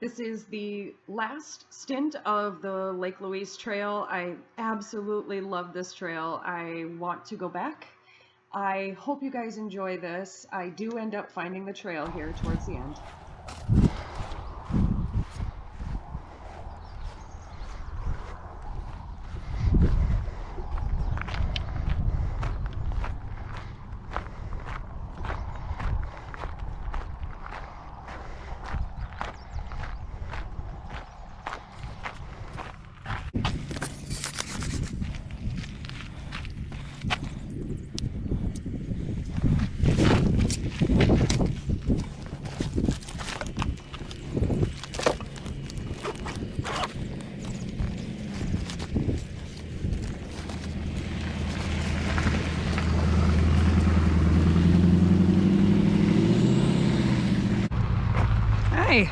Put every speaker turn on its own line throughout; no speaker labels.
This is the last stint of the Lake Louise Trail. I absolutely love this trail. I want to go back. I hope you guys enjoy this. I do end up finding the trail here towards the end. Hi.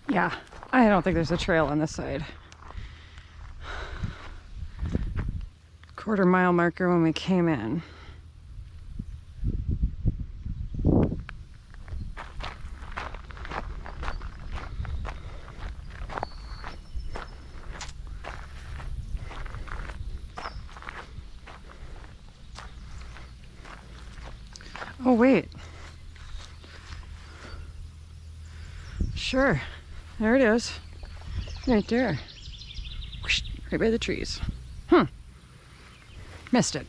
Yeah, I don't think there's a trail on this side. Quarter-mile marker when we came in. Oh, wait. Sure. There it is. Right there. Right by the trees. Missed it.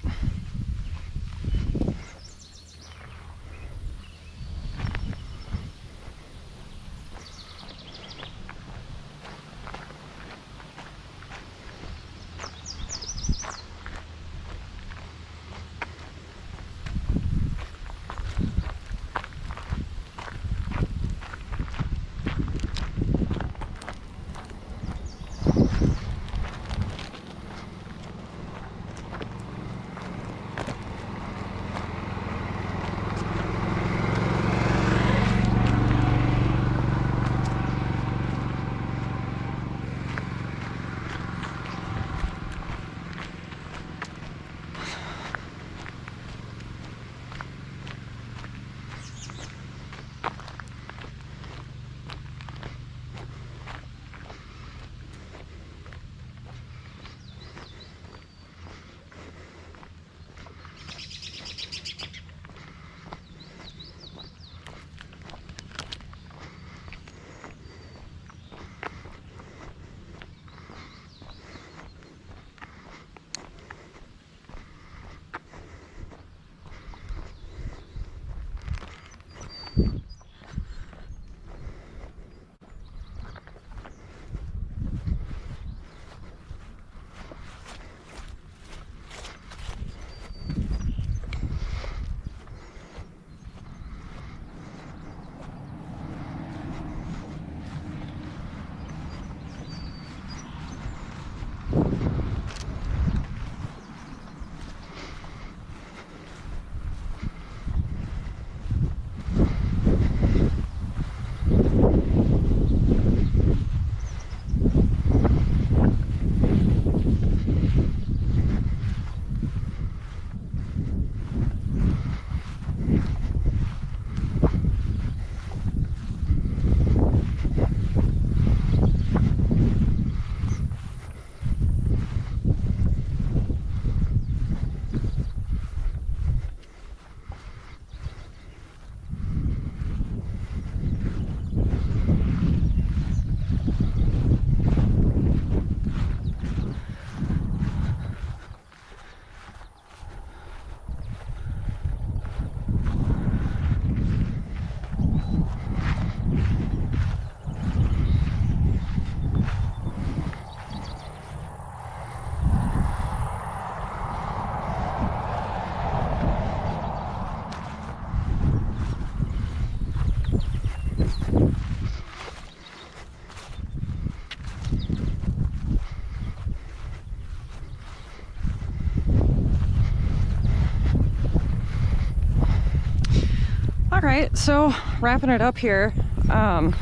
All right, so wrapping it up here. I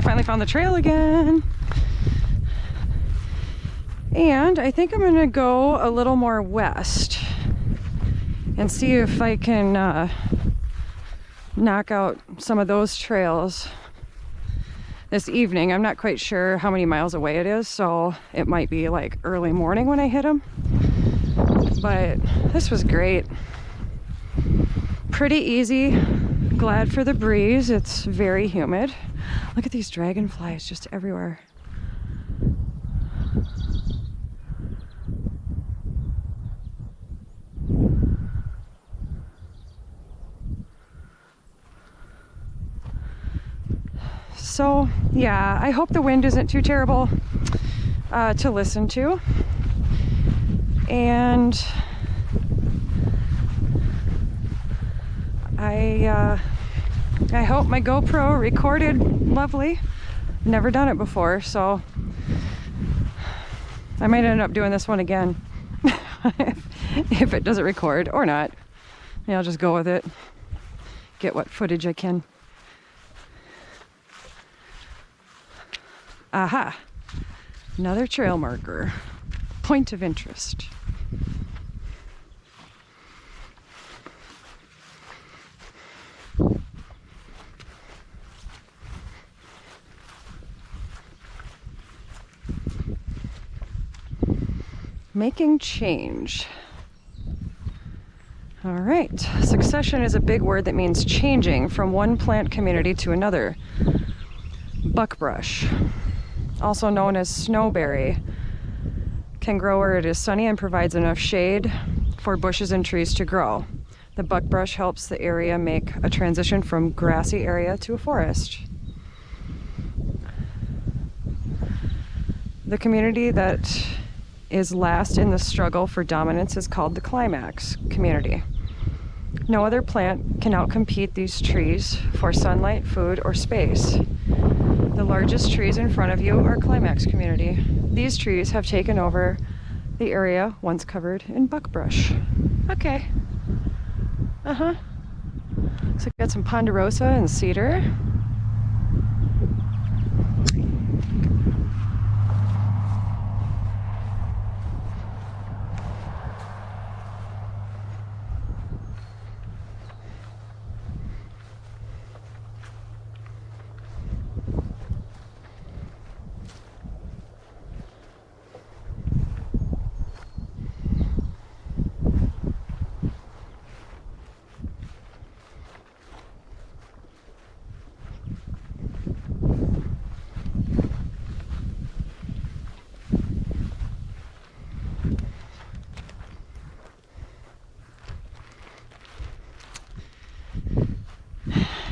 finally found the trail again. And I think I'm gonna go a little more west and see if I can knock out some of those trails this evening. I'm not quite sure how many miles away it is, so it might be like early morning when I hit them. But this was great. Pretty easy. Glad for the breeze. It's very humid. Look at these dragonflies just everywhere. So yeah, I hope the wind isn't too terrible to listen to. And I hope my GoPro recorded lovely. Never done it before, so I might end up doing this one again if it doesn't record or not. Yeah, I'll just go with it. Get what footage I can. Aha! Another trail marker. Point of interest. Making change. All right, succession is a big word that means changing from one plant community to another. Buckbrush, also known as snowberry, can grow where it is sunny and provides enough shade for bushes and trees to grow. The buckbrush helps the area make a transition from grassy area to a forest. The community that is last in the struggle for dominance is called the climax community. No other plant can outcompete these trees for sunlight, food, or space. The largest trees in front of you are climax community. These trees have taken over the area once covered in buckbrush. Okay. Looks like we got some ponderosa and cedar.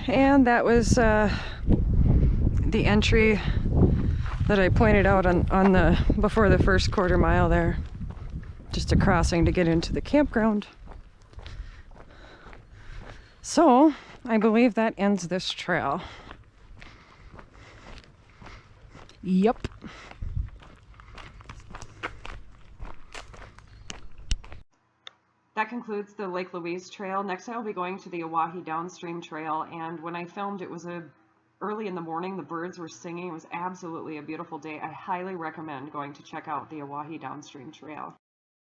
And that was the entry that I pointed out on the before the first quarter mile there. Just a crossing to get into the campground. So I believe that ends this trail. Yep.
That concludes the Lake Louise Trail. Next I'll be going to the Oahe Downstream Trail, and when I filmed it was early in the morning. The birds were singing. It was absolutely a beautiful day. I highly recommend going to check out the Oahe Downstream Trail.